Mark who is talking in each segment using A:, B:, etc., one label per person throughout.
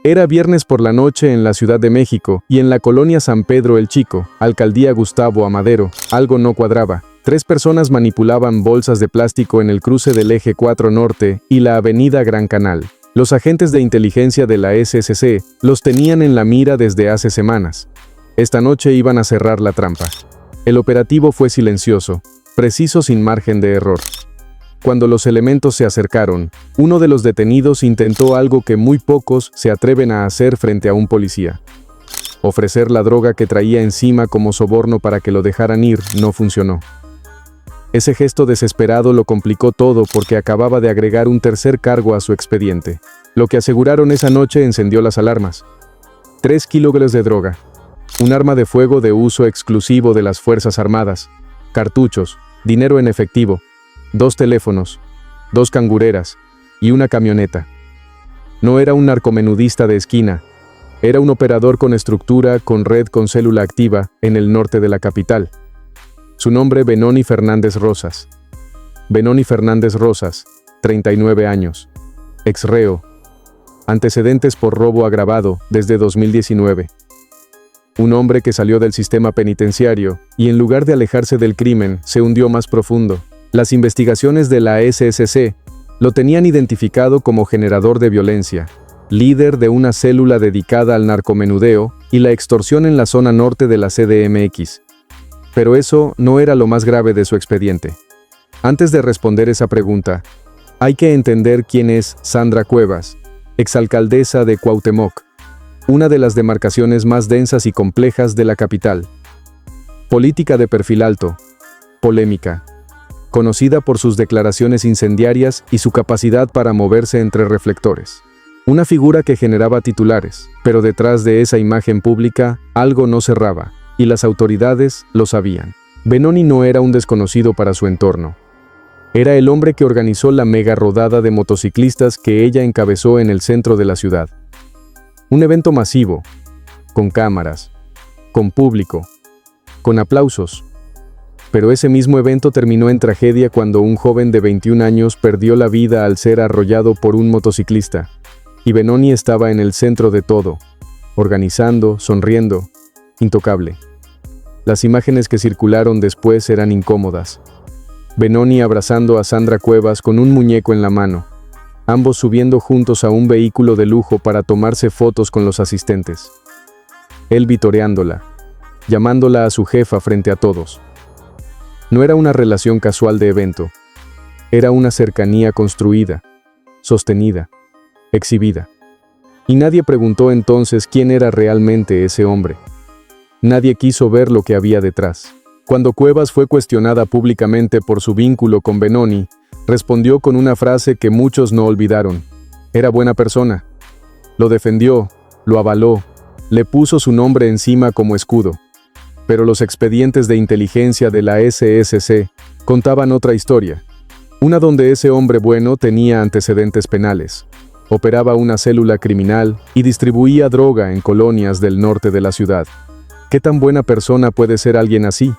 A: Era viernes por la noche en la Ciudad de México y en la colonia San Pedro el Chico, alcaldía Gustavo Amadero, algo no cuadraba. 3 personas manipulaban bolsas de plástico en el cruce del Eje 4 Norte y la avenida Gran Canal. Los agentes de inteligencia de la SSC los tenían en la mira desde hace semanas. Esta noche iban a cerrar la trampa. El operativo fue silencioso, preciso sin margen de error. Cuando los elementos se acercaron, uno de los detenidos intentó algo que muy pocos se atreven a hacer frente a un policía. Ofrecer la droga que traía encima como soborno para que lo dejaran ir no funcionó. Ese gesto desesperado lo complicó todo porque acababa de agregar un tercer cargo a su expediente. Lo que aseguraron esa noche encendió las alarmas. 3 kilogramos de droga, un arma de fuego de uso exclusivo de las Fuerzas Armadas, cartuchos, dinero en efectivo, 2 teléfonos, 2 cangureras y una camioneta. No era un narcomenudista de esquina, era un operador con estructura, con red con célula activa en el norte de la capital. Su nombre Benoni Fernández Rosas. Benoni Fernández Rosas, 39 años, ex-reo, antecedentes por robo agravado desde 2019. Un hombre que salió del sistema penitenciario y en lugar de alejarse del crimen, se hundió más profundo. Las investigaciones de la SSC lo tenían identificado como generador de violencia, líder de una célula dedicada al narcomenudeo y la extorsión en la zona norte de la CDMX. Pero eso no era lo más grave de su expediente. Antes de responder esa pregunta, hay que entender quién es Sandra Cuevas, exalcaldesa de Cuauhtémoc, una de las demarcaciones más densas y complejas de la capital. Política de perfil alto, polémica, conocida por sus declaraciones incendiarias y su capacidad para moverse entre reflectores. Una figura que generaba titulares, pero detrás de esa imagen pública algo no cerraba, y las autoridades lo sabían. Benoni no era un desconocido para su entorno. Era el hombre que organizó la mega rodada de motociclistas que ella encabezó en el centro de la ciudad. Un evento masivo, con cámaras, con público, con aplausos. Pero ese mismo evento terminó en tragedia cuando un joven de 21 años perdió la vida al ser arrollado por un motociclista. Y Benoni estaba en el centro de todo, organizando, sonriendo, intocable. Las imágenes que circularon después eran incómodas. Benoni abrazando a Sandra Cuevas con un muñeco en la mano, ambos subiendo juntos a un vehículo de lujo para tomarse fotos con los asistentes. Él vitoreándola, llamándola a su jefa frente a todos. No era una relación casual de evento, era una cercanía construida, sostenida, exhibida. Y nadie preguntó entonces quién era realmente ese hombre. Nadie quiso ver lo que había detrás. Cuando Cuevas fue cuestionada públicamente por su vínculo con Benoni, respondió con una frase que muchos no olvidaron. Era buena persona. Lo defendió, lo avaló, le puso su nombre encima como escudo. Pero los expedientes de inteligencia de la SSC contaban otra historia. Una donde ese hombre bueno tenía antecedentes penales, operaba una célula criminal y distribuía droga en colonias del norte de la ciudad. ¿Qué tan buena persona puede ser alguien así?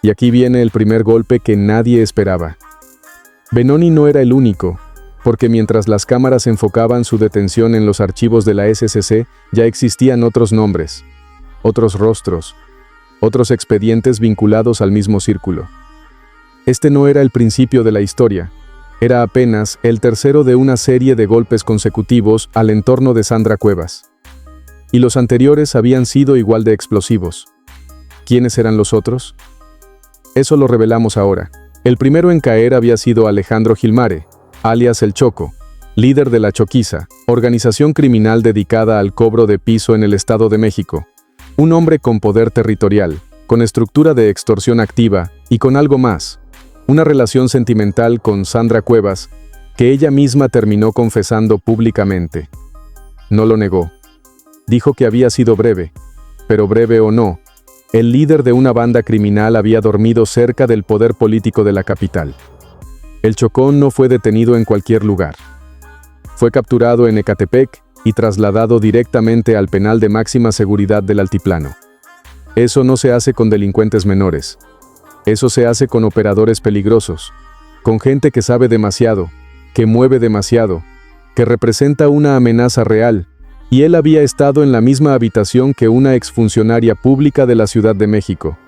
A: Y aquí viene el primer golpe que nadie esperaba. Benoni no era el único, porque mientras las cámaras enfocaban su detención en los archivos de la SSC, ya existían otros nombres, otros rostros, otros expedientes vinculados al mismo círculo. Este no era el principio de la historia, era apenas el tercero de una serie de golpes consecutivos al entorno de Sandra Cuevas. Y los anteriores habían sido igual de explosivos. ¿Quiénes eran los otros? Eso lo revelamos ahora. El primero en caer había sido Alejandro Gilmare, alias El Choco, líder de La Choquiza, organización criminal dedicada al cobro de piso en el Estado de México. Un hombre con poder territorial, con estructura de extorsión activa y con algo más, una relación sentimental con Sandra Cuevas, que ella misma terminó confesando públicamente. No lo negó. Dijo que había sido breve, pero breve o no, el líder de una banda criminal había dormido cerca del poder político de la capital. El Chocón no fue detenido en cualquier lugar. Fue capturado en Ecatepec y trasladado directamente al penal de máxima seguridad del Altiplano. Eso no se hace con delincuentes menores. Eso se hace con operadores peligrosos, con gente que sabe demasiado, que mueve demasiado, que representa una amenaza real Y él había estado en la misma habitación que una exfuncionaria pública de la Ciudad de México.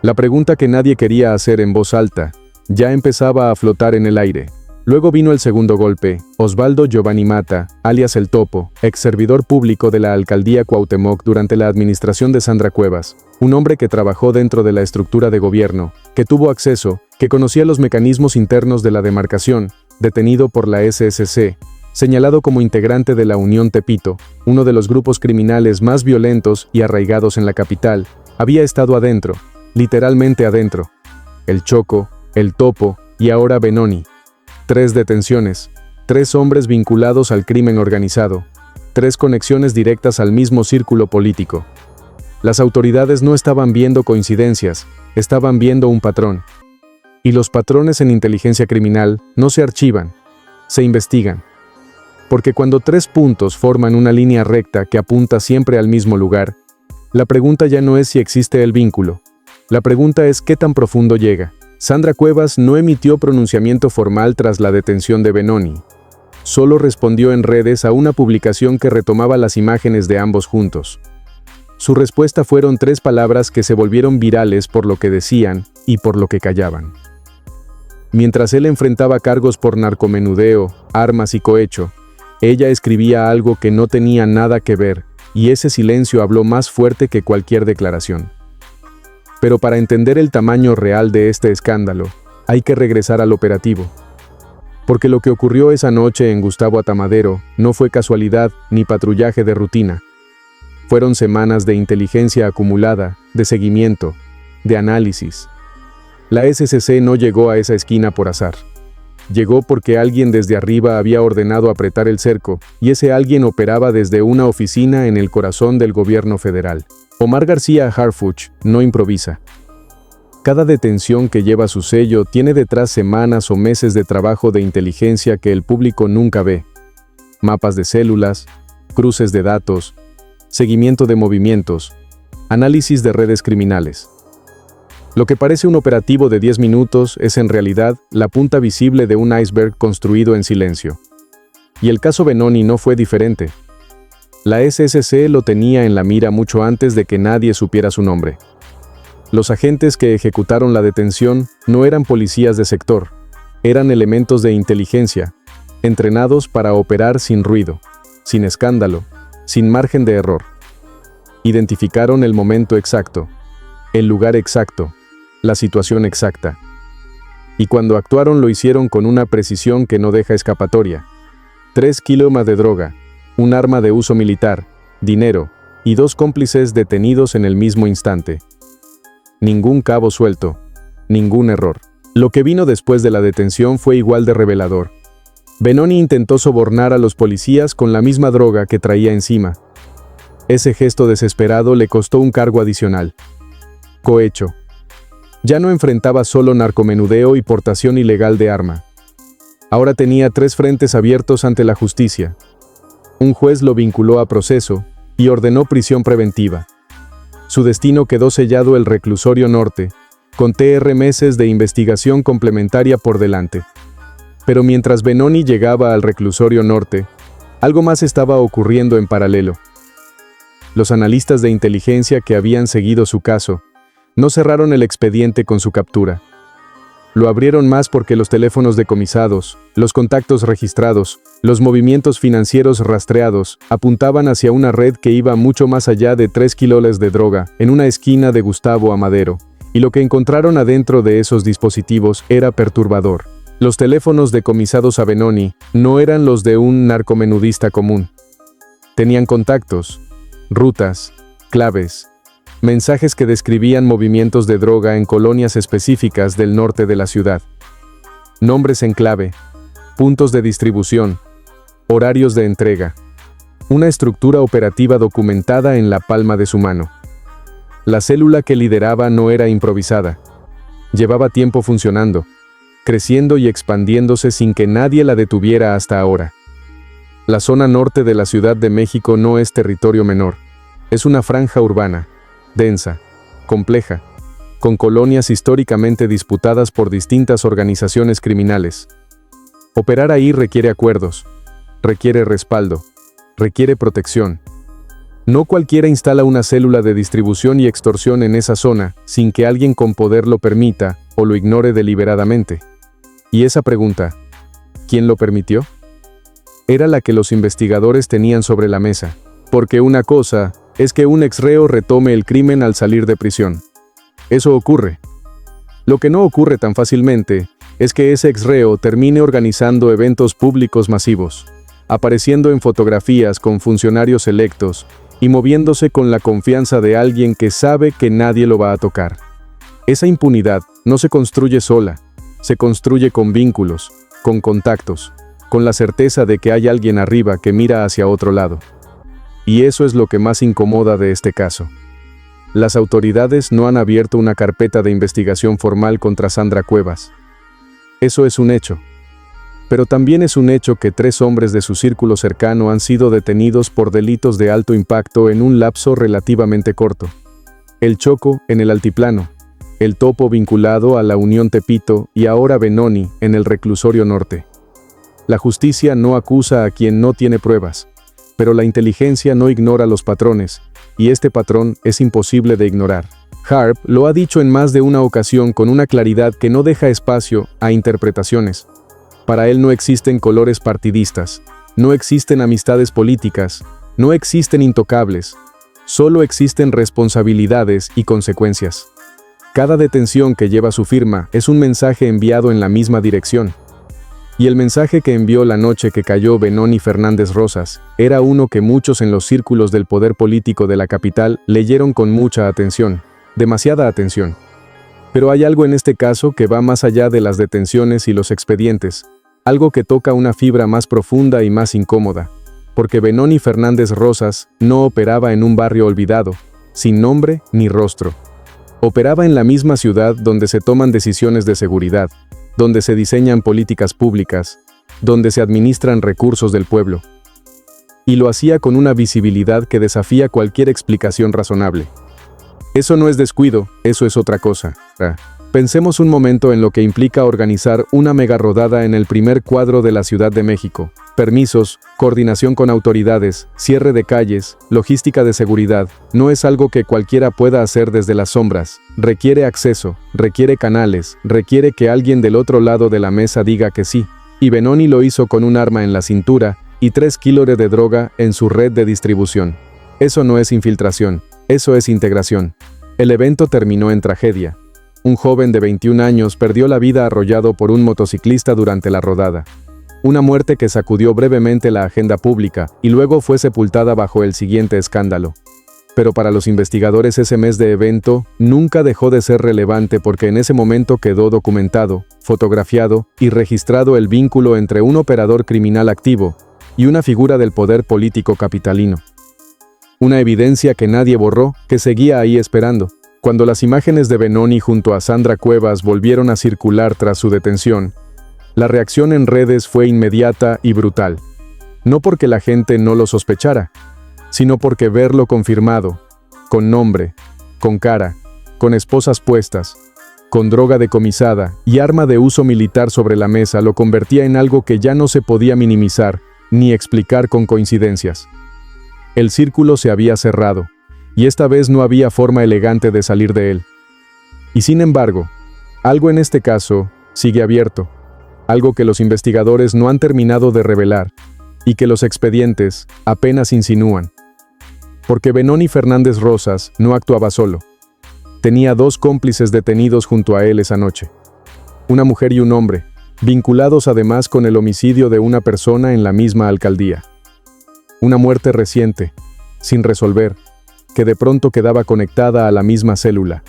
A: La pregunta que nadie quería hacer en voz alta ya empezaba a flotar en el aire. Luego vino el segundo golpe. Osvaldo Giovanni Mata, alias El Topo, ex servidor público de la alcaldía Cuauhtémoc durante la administración de Sandra Cuevas, un hombre que trabajó dentro de la estructura de gobierno, que tuvo acceso, que conocía los mecanismos internos de la demarcación, detenido por la SSC, señalado como integrante de la Unión Tepito, uno de los grupos criminales más violentos y arraigados en la capital, había estado adentro, literalmente adentro. El Choco, El Topo y ahora Benoni. 3 detenciones, 3 hombres vinculados al crimen organizado, 3 conexiones directas al mismo círculo político. Las autoridades no estaban viendo coincidencias, estaban viendo un patrón. Y los patrones en inteligencia criminal no se archivan, se investigan. Porque cuando 3 puntos forman una línea recta que apunta siempre al mismo lugar, la pregunta ya no es si existe el vínculo. La pregunta es qué tan profundo llega. Sandra Cuevas no emitió pronunciamiento formal tras la detención de Benoni. Solo respondió en redes a una publicación que retomaba las imágenes de ambos juntos. Su respuesta fueron 3 palabras que se volvieron virales por lo que decían y por lo que callaban. Mientras él enfrentaba cargos por narcomenudeo, armas y cohecho, ella escribía algo que no tenía nada que ver, y ese silencio habló más fuerte que cualquier declaración. Pero para entender el tamaño real de este escándalo, hay que regresar al operativo. Porque lo que ocurrió esa noche en Gustavo Atamadero no fue casualidad ni patrullaje de rutina. Fueron semanas de inteligencia acumulada, de seguimiento, de análisis. La SCC no llegó a esa esquina por azar. Llegó porque alguien desde arriba había ordenado apretar el cerco, y ese alguien operaba desde una oficina en el corazón del gobierno federal. Omar García Harfuch no improvisa. Cada detención que lleva su sello tiene detrás semanas o meses de trabajo de inteligencia que el público nunca ve. Mapas de células, cruces de datos, seguimiento de movimientos, análisis de redes criminales. Lo que parece un operativo de 10 minutos es en realidad la punta visible de un iceberg construido en silencio. Y el caso Benoni no fue diferente. La SSC lo tenía en la mira mucho antes de que nadie supiera su nombre. Los agentes que ejecutaron la detención no eran policías de sector, eran elementos de inteligencia, entrenados para operar sin ruido, sin escándalo, sin margen de error. Identificaron el momento exacto, el lugar exacto, la situación exacta. Y cuando actuaron lo hicieron con una precisión que no deja escapatoria. 3 kilos de droga, un arma de uso militar, dinero, y 2 cómplices detenidos en el mismo instante. Ningún cabo suelto, ningún error. Lo que vino después de la detención fue igual de revelador. Benoni intentó sobornar a los policías con la misma droga que traía encima. Ese gesto desesperado le costó un cargo adicional. Cohecho. Ya no enfrentaba solo narcomenudeo y portación ilegal de arma. Ahora tenía 3 frentes abiertos ante la justicia. Un juez lo vinculó a proceso y ordenó prisión preventiva. Su destino quedó sellado el reclusorio norte, con meses de investigación complementaria por delante. Pero mientras Benoni llegaba al reclusorio norte, algo más estaba ocurriendo en paralelo. Los analistas de inteligencia que habían seguido su caso no cerraron el expediente con su captura. Lo abrieron más porque los teléfonos decomisados, los contactos registrados, los movimientos financieros rastreados, apuntaban hacia una red que iba mucho más allá de 3 kilos de droga, en una esquina de Gustavo Amadero, y lo que encontraron adentro de esos dispositivos era perturbador. Los teléfonos decomisados a Benoni no eran los de un narcomenudista común. Tenían contactos, rutas, claves, mensajes que describían movimientos de droga en colonias específicas del norte de la ciudad. Nombres en clave, puntos de distribución, horarios de entrega. Una estructura operativa documentada en la palma de su mano. La célula que lideraba no era improvisada. Llevaba tiempo funcionando, creciendo y expandiéndose sin que nadie la detuviera hasta ahora. La zona norte de la Ciudad de México no es territorio menor. Es una franja urbana, densa, compleja, con colonias históricamente disputadas por distintas organizaciones criminales. Operar ahí requiere acuerdos, requiere respaldo, requiere protección. No cualquiera instala una célula de distribución y extorsión en esa zona sin que alguien con poder lo permita o lo ignore deliberadamente. Y esa pregunta, ¿quién lo permitió?, era la que los investigadores tenían sobre la mesa. Porque una cosa es que un exreo retome el crimen al salir de prisión. Eso ocurre. Lo que no ocurre tan fácilmente es que ese exreo termine organizando eventos públicos masivos, apareciendo en fotografías con funcionarios electos y moviéndose con la confianza de alguien que sabe que nadie lo va a tocar. Esa impunidad no se construye sola, se construye con vínculos, con contactos, con la certeza de que hay alguien arriba que mira hacia otro lado. Y eso es lo que más incomoda de este caso. Las autoridades no han abierto una carpeta de investigación formal contra Sandra Cuevas. Eso es un hecho. Pero también es un hecho que 3 hombres de su círculo cercano han sido detenidos por delitos de alto impacto en un lapso relativamente corto. El Choco, en el Altiplano, el Topo vinculado a la Unión Tepito y ahora Benoni, en el Reclusorio Norte. La justicia no acusa a quien no tiene pruebas, pero la inteligencia no ignora los patrones, y este patrón es imposible de ignorar. Harp lo ha dicho en más de una ocasión con una claridad que no deja espacio a interpretaciones. Para él no existen colores partidistas, no existen amistades políticas, no existen intocables, solo existen responsabilidades y consecuencias. Cada detención que lleva su firma es un mensaje enviado en la misma dirección. Y el mensaje que envió la noche que cayó Benoni Fernández Rosas era uno que muchos en los círculos del poder político de la capital leyeron con mucha atención, demasiada atención. Pero hay algo en este caso que va más allá de las detenciones y los expedientes, algo que toca una fibra más profunda y más incómoda, porque Benoni Fernández Rosas no operaba en un barrio olvidado, sin nombre ni rostro. Operaba en la misma ciudad donde se toman decisiones de seguridad, donde se diseñan políticas públicas, donde se administran recursos del pueblo. Y lo hacía con una visibilidad que desafía cualquier explicación razonable. Eso no es descuido, eso es otra cosa. Pensemos un momento en lo que implica organizar una mega rodada en el primer cuadro de la Ciudad de México. Permisos, coordinación con autoridades, cierre de calles, logística de seguridad, no es algo que cualquiera pueda hacer desde las sombras. Requiere acceso, requiere canales, requiere que alguien del otro lado de la mesa diga que sí. Y Benoni lo hizo con un arma en la cintura y 3 kilos de droga en su red de distribución. Eso no es infiltración, eso es integración. El evento terminó en tragedia. Un joven de 21 años perdió la vida arrollado por un motociclista durante la rodada. Una muerte que sacudió brevemente la agenda pública y luego fue sepultada bajo el siguiente escándalo. Pero para los investigadores ese mes de evento nunca dejó de ser relevante porque en ese momento quedó documentado, fotografiado y registrado el vínculo entre un operador criminal activo y una figura del poder político capitalino. Una evidencia que nadie borró, que seguía ahí esperando. Cuando las imágenes de Benoni junto a Sandra Cuevas volvieron a circular tras su detención, la reacción en redes fue inmediata y brutal. No porque la gente no lo sospechara, sino porque verlo confirmado, con nombre, con cara, con esposas puestas, con droga decomisada y arma de uso militar sobre la mesa lo convertía en algo que ya no se podía minimizar ni explicar con coincidencias. El círculo se había cerrado, y esta vez no había forma elegante de salir de él. Y sin embargo, algo en este caso sigue abierto, algo que los investigadores no han terminado de revelar, y que los expedientes apenas insinúan. Porque Benoni Fernández Rosas no actuaba solo. Tenía 2 cómplices detenidos junto a él esa noche. Una mujer y un hombre, vinculados además con el homicidio de una persona en la misma alcaldía. Una muerte reciente, sin resolver, que de pronto quedaba conectada a la misma célula.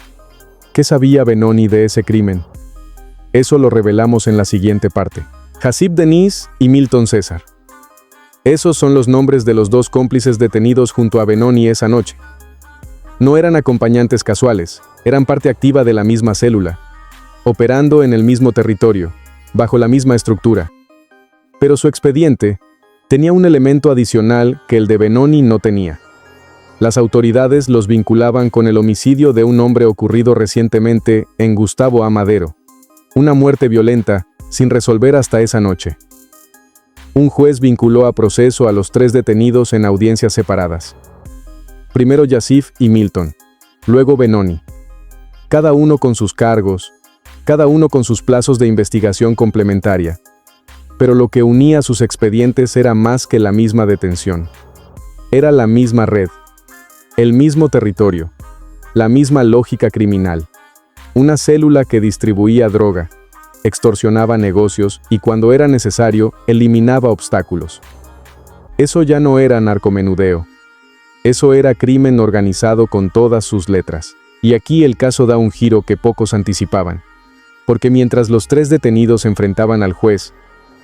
A: ¿Qué sabía Benoni de ese crimen? Eso lo revelamos en la siguiente parte. Hasib Denis y Milton César. Esos son los nombres de los 2 cómplices detenidos junto a Benoni esa noche. No eran acompañantes casuales, eran parte activa de la misma célula, operando en el mismo territorio, bajo la misma estructura. Pero su expediente tenía un elemento adicional que el de Benoni no tenía. Las autoridades los vinculaban con el homicidio de un hombre ocurrido recientemente en Gustavo A. Madero. Una muerte violenta, sin resolver hasta esa noche. Un juez vinculó a proceso a los 3 detenidos en audiencias separadas. Primero Yasif y Milton, luego Benoni. Cada uno con sus cargos, cada uno con sus plazos de investigación complementaria. Pero lo que unía sus expedientes era más que la misma detención. Era la misma red, el mismo territorio, la misma lógica criminal. Una célula que distribuía droga, extorsionaba negocios y cuando era necesario, eliminaba obstáculos. Eso ya no era narcomenudeo. Eso era crimen organizado con todas sus letras. Y aquí el caso da un giro que pocos anticipaban. Porque mientras los 3 detenidos enfrentaban al juez,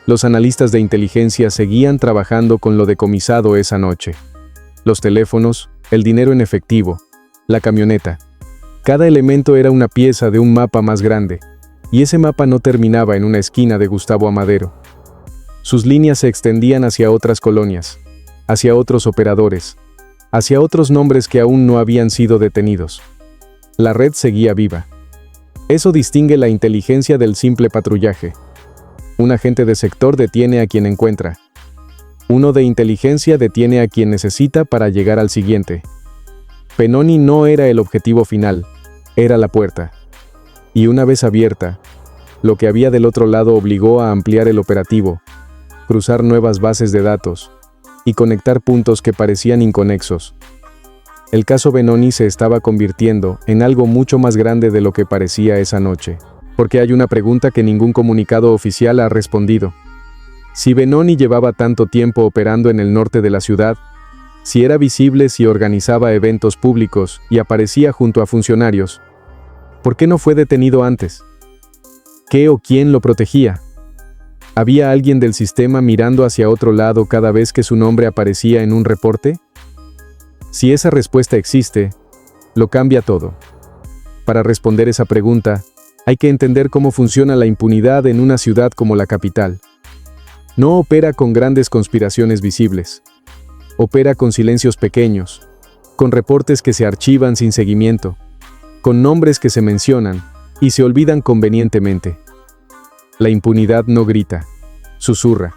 A: los analistas de inteligencia seguían trabajando con lo decomisado esa noche. Los teléfonos, el dinero en efectivo, la camioneta. Cada elemento era una pieza de un mapa más grande, y ese mapa no terminaba en una esquina de Gustavo Amadero. Sus líneas se extendían hacia otras colonias, hacia otros operadores, hacia otros nombres que aún no habían sido detenidos. La red seguía viva. Eso distingue la inteligencia del simple patrullaje. Un agente de sector detiene a quien encuentra. Uno de inteligencia detiene a quien necesita para llegar al siguiente. Benoni no era el objetivo final, era la puerta. Y una vez abierta, lo que había del otro lado obligó a ampliar el operativo, cruzar nuevas bases de datos y conectar puntos que parecían inconexos. El caso Benoni se estaba convirtiendo en algo mucho más grande de lo que parecía esa noche, porque hay una pregunta que ningún comunicado oficial ha respondido. Si Benoni llevaba tanto tiempo operando en el norte de la ciudad, si era visible, si organizaba eventos públicos y aparecía junto a funcionarios, ¿por qué no fue detenido antes? ¿Qué o quién lo protegía? ¿Había alguien del sistema mirando hacia otro lado cada vez que su nombre aparecía en un reporte? Si esa respuesta existe, lo cambia todo. Para responder esa pregunta, hay que entender cómo funciona la impunidad en una ciudad como la capital. No opera con grandes conspiraciones visibles. Opera con silencios pequeños, con reportes que se archivan sin seguimiento, con nombres que se mencionan y se olvidan convenientemente. La impunidad no grita, susurra.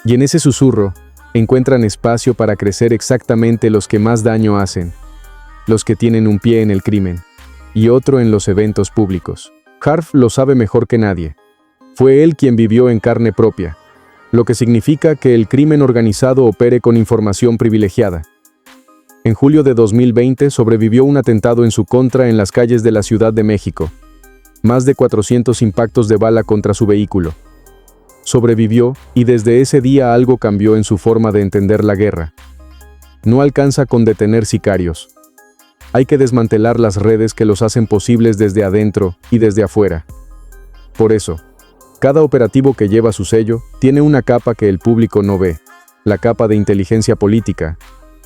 A: Y en ese susurro, encuentran espacio para crecer exactamente los que más daño hacen, los que tienen un pie en el crimen y otro en los eventos públicos. Harf lo sabe mejor que nadie. Fue él quien vivió en carne propia, lo que significa que el crimen organizado opere con información privilegiada. En julio de 2020 sobrevivió un atentado en su contra en las calles de la Ciudad de México. Más de 400 impactos de bala contra su vehículo. Sobrevivió, y desde ese día algo cambió en su forma de entender la guerra. No alcanza con detener sicarios. Hay que desmantelar las redes que los hacen posibles desde adentro y desde afuera. Por eso, cada operativo que lleva su sello tiene una capa que el público no ve, la capa de inteligencia política,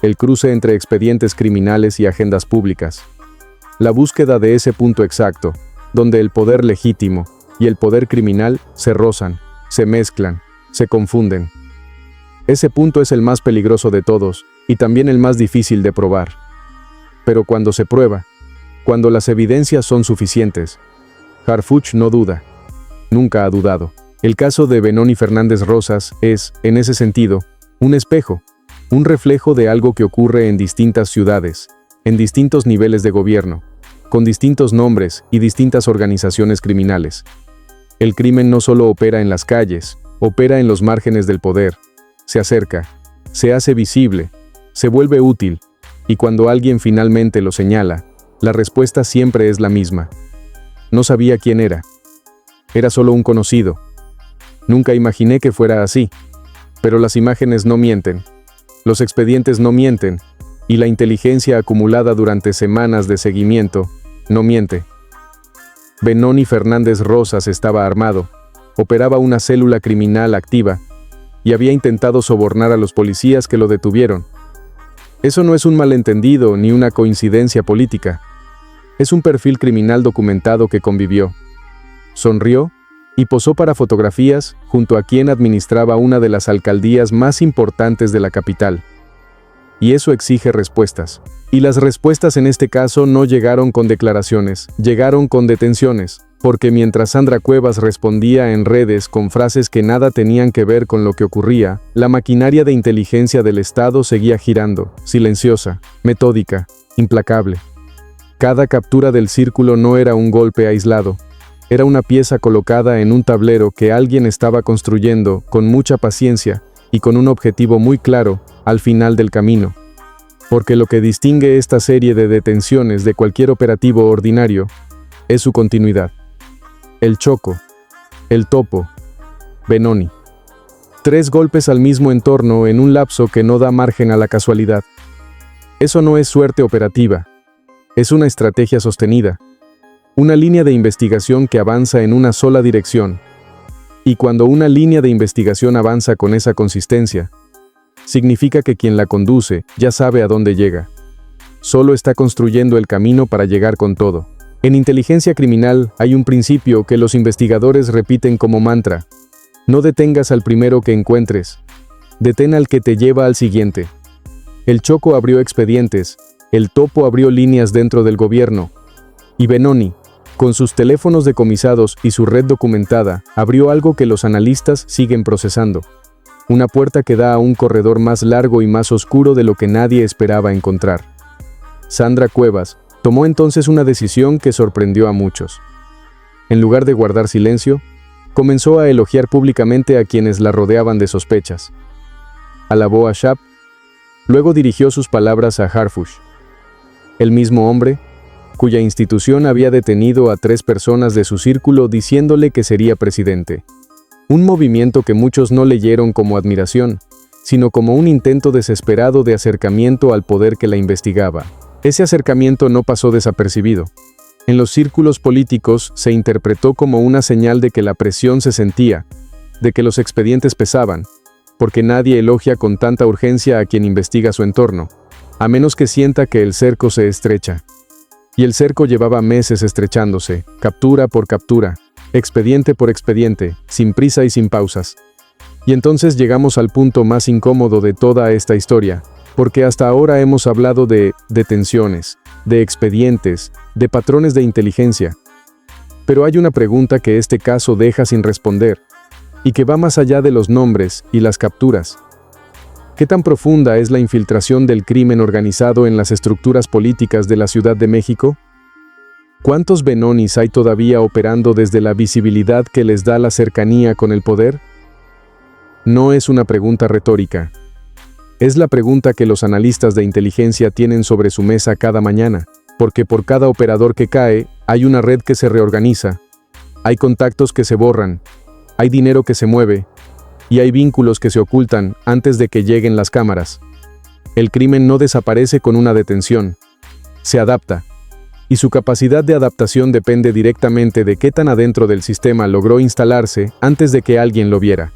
A: el cruce entre expedientes criminales y agendas públicas. La búsqueda de ese punto exacto, donde el poder legítimo y el poder criminal se rozan, se mezclan, se confunden. Ese punto es el más peligroso de todos, y también el más difícil de probar. Pero cuando se prueba, cuando las evidencias son suficientes, Harfuch no duda. Nunca ha dudado. El caso de Benoni Fernández Rosas es, en ese sentido, un espejo, un reflejo de algo que ocurre en distintas ciudades, en distintos niveles de gobierno, con distintos nombres y distintas organizaciones criminales. El crimen no solo opera en las calles, opera en los márgenes del poder, se acerca, se hace visible, se vuelve útil, y cuando alguien finalmente lo señala, la respuesta siempre es la misma. No sabía quién era. Era solo un conocido. Nunca imaginé que fuera así. Pero las imágenes no mienten, los expedientes no mienten, y la inteligencia acumulada durante semanas de seguimiento no miente. Benoni Fernández Rosas estaba armado, operaba una célula criminal activa, y había intentado sobornar a los policías que lo detuvieron. Eso no es un malentendido ni una coincidencia política. Es un perfil criminal documentado que convivió. Sonrió y posó para fotografías junto a quien administraba una de las alcaldías más importantes de la capital. Y eso exige respuestas. Y las respuestas en este caso no llegaron con declaraciones, llegaron con detenciones. Porque mientras Sandra Cuevas respondía en redes con frases que nada tenían que ver con lo que ocurría, la maquinaria de inteligencia del Estado seguía girando, silenciosa, metódica, implacable. Cada captura del círculo no era un golpe aislado, era una pieza colocada en un tablero que alguien estaba construyendo con mucha paciencia y con un objetivo muy claro al final del camino. Porque lo que distingue esta serie de detenciones de cualquier operativo ordinario es su continuidad. El Choco, el Topo, Benoni. 3 golpes al mismo entorno en un lapso que no da margen a la casualidad. Eso no es suerte operativa, es una estrategia sostenida, una línea de investigación que avanza en una sola dirección. Y cuando una línea de investigación avanza con esa consistencia, significa que quien la conduce ya sabe a dónde llega. Solo está construyendo el camino para llegar con todo. En inteligencia criminal hay un principio que los investigadores repiten como mantra: no detengas al primero que encuentres, detén al que te lleva al siguiente. El Choco abrió expedientes, el Topo abrió líneas dentro del gobierno, y Benoni, con sus teléfonos decomisados y su red documentada, abrió algo que los analistas siguen procesando. Una puerta que da a un corredor más largo y más oscuro de lo que nadie esperaba encontrar. Sandra Cuevas tomó entonces una decisión que sorprendió a muchos. En lugar de guardar silencio, comenzó a elogiar públicamente a quienes la rodeaban de sospechas. Alabó a Schaap, luego dirigió sus palabras a Harfuch, el mismo hombre cuya institución había detenido a 3 personas de su círculo diciéndole que sería presidente. Un movimiento que muchos no leyeron como admiración, sino como un intento desesperado de acercamiento al poder que la investigaba. Ese acercamiento no pasó desapercibido. En los círculos políticos se interpretó como una señal de que la presión se sentía, de que los expedientes pesaban, porque nadie elogia con tanta urgencia a quien investiga su entorno, a menos que sienta que el cerco se estrecha. Y el cerco llevaba meses estrechándose, captura por captura, expediente por expediente, sin prisa y sin pausas. Y entonces llegamos al punto más incómodo de toda esta historia, porque hasta ahora hemos hablado de detenciones, de expedientes, de patrones de inteligencia. Pero hay una pregunta que este caso deja sin responder, y que va más allá de los nombres y las capturas. ¿Qué tan profunda es la infiltración del crimen organizado en las estructuras políticas de la Ciudad de México? ¿Cuántos Benonis hay todavía operando desde la visibilidad que les da la cercanía con el poder? No es una pregunta retórica. Es la pregunta que los analistas de inteligencia tienen sobre su mesa cada mañana, porque por cada operador que cae, hay una red que se reorganiza, hay contactos que se borran, hay dinero que se mueve, y hay vínculos que se ocultan antes de que lleguen las cámaras. El crimen no desaparece con una detención, se adapta, y su capacidad de adaptación depende directamente de qué tan adentro del sistema logró instalarse antes de que alguien lo viera.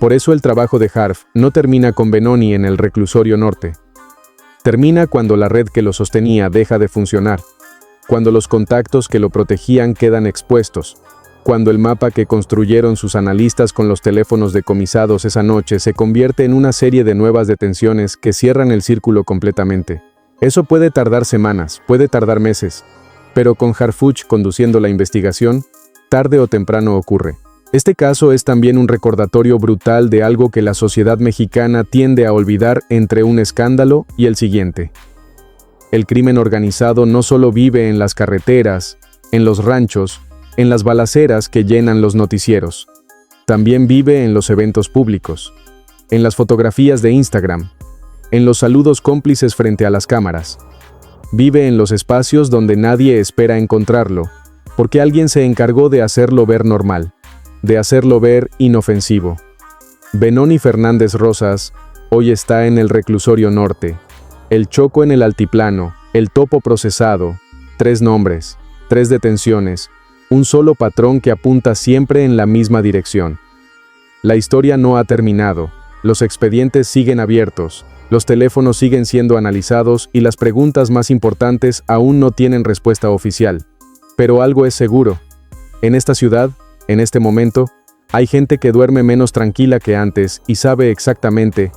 A: Por eso el trabajo de Harf no termina con Benoni en el reclusorio norte. Termina cuando la red que lo sostenía deja de funcionar, cuando los contactos que lo protegían quedan expuestos, cuando el mapa que construyeron sus analistas con los teléfonos decomisados esa noche se convierte en una serie de nuevas detenciones que cierran el círculo completamente. Eso puede tardar semanas, puede tardar meses, pero con Harfuch conduciendo la investigación, tarde o temprano ocurre. Este caso es también un recordatorio brutal de algo que la sociedad mexicana tiende a olvidar entre un escándalo y el siguiente. El crimen organizado no solo vive en las carreteras, en los ranchos, en las balaceras que llenan los noticieros. También vive en los eventos públicos, en las fotografías de Instagram, en los saludos cómplices frente a las cámaras. Vive en los espacios donde nadie espera encontrarlo, porque alguien se encargó de hacerlo ver normal, de hacerlo ver inofensivo. Benoni Fernández Rosas hoy está en el reclusorio norte, el Choco en el altiplano, el Topo procesado, 3 nombres, 3 detenciones, un solo patrón que apunta siempre en la misma dirección. La historia no ha terminado, los expedientes siguen abiertos, los teléfonos siguen siendo analizados y las preguntas más importantes aún no tienen respuesta oficial. Pero algo es seguro. En esta ciudad, en este momento, hay gente que duerme menos tranquila que antes y sabe exactamente